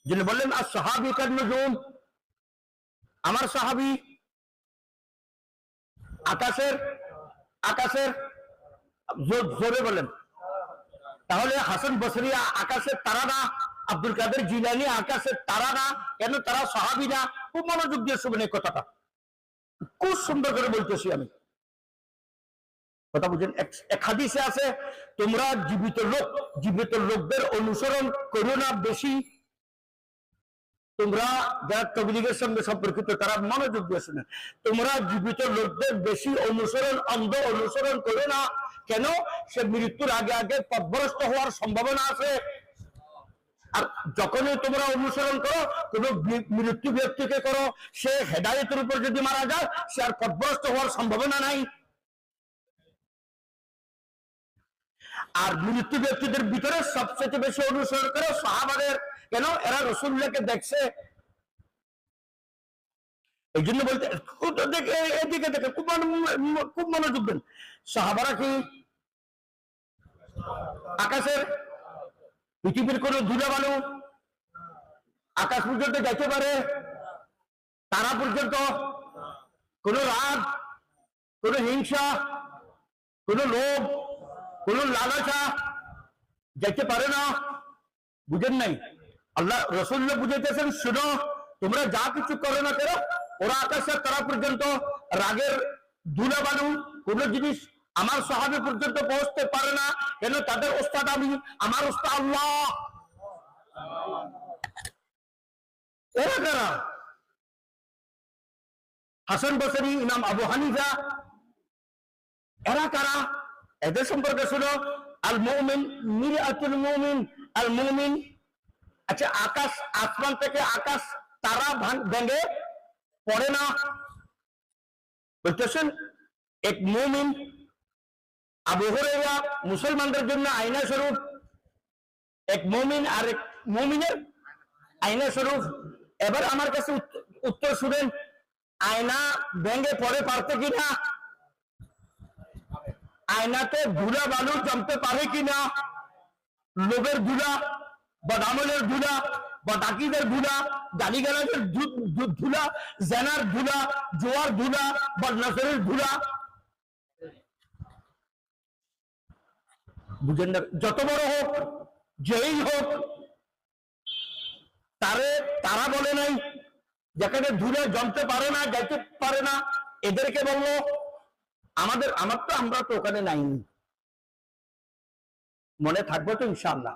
যিনি বললেন আর সাহাবী কান নুজুম, আমার সাহাবী আকাশের আকাশের জোরে বলেন। তাহলে হাসান বসরি আকাশের তারা না, আব্দুল কাদের জিলানী আকাশের তারা না, কেন তারা সাহাবী না? খুব মনোযোগ দিয়ে শুনবেন এই কথাটা, খুব সুন্দর করে বলতেছি আমি, কথা বুঝেন। এক হাদিসে আছে, তোমরা জীবিত লোকদের অনুসরণ করো না বেশি। তোমরা যারা তবলিগের সঙ্গে সম্পর্কিত তারা মনোযোগ দিয়ে শুনেন, তোমরা জীবিত লোকদের বেশি অন্ধ অনুসরণ করো না। কেন? সে মৃত্যুর আগে আগে পথভ্রষ্ট হওয়ার সম্ভাবনা আছে। আর যখনই তোমরা অনুসরণ করো, কোন মৃত্যু ব্যক্তিকে করো, সে হেদায়েতের উপর যদি মারা যায়, সে আর পথভ্রষ্ট হওয়ার সম্ভাবনা নাই। আর মৃত্যু ব্যক্তিদের ভিতরে সবচেয়ে বেশি অনুসরণ করে সাহাবাদের। কেন? এরা রাসূলুল্লাহকে দেখছে, এই জন্য বলতে এদিকে দেখে খুব মনোযোগ দেন। সাহাবারা কি আকাশের পৃথিবীর কোন ধুলাবালু আকাশ পর্যন্ত যেতে পারে? তারা পর্যন্ত? কোন রাগ, কোন হিংসা, কোন লোভ, কোন লালসা যেতে পারে না? বুঝেন নাই? আল্লাহ রাসূলুল্লাহ বুঝাইতেছেন, শুনো, তোমরা যা কিছু করো না কেন, ওরা আকাশের তারা পর্যন্ত রাগের ধুলাবালু কোন জিনিস আমার সাহাবী পর্যন্ত পৌঁছতে পারে না। কেন? তাদের ওস্তাদ আমি, আমার ওস্তাদ আল্লাহ। এরা কারা? হাসান বসরি, ইমাম আবু হানিফা, এরা কারা? এদের সম্পর্কে শুনো, আল মুমিন মিরাতুল মুমিন, আল মুমিন। আচ্ছা, আকাশ, আসমান থেকে আকাশ তারা ভেঙে পড়ে না, বুঝতেছেন? এক মুমিন, আবু হুরায়রা মুসলমানদের জন্য আয়না স্বরূপ, এক মুমিন আর এক মুমিনের আয়না স্বরূপ। এবার আমার কাছে উত্তর শুনেন, আয়না ভেঙে পড়ে পারতে কিনা? আয়নাতে ধুলা বালু জমতে পারে কিনা? লোভের ধুলা, বদামলের ধুলা, বদাকিদের ধুলা, গালিগালাজের ধুলা, জেনার ধুলা, জোয়ার ধুলা, বদনাসরের ধুলা, বুঝেন না? যত বড় হোক, যেই হোক, তারা বলে নাই যেখানে ধুলা জমতে পারে না, যাইতে পারে না, এদেরকে বললো। আমরা তো ওখানে নাই, মনে থাকবো তো ইনশাআল্লাহ।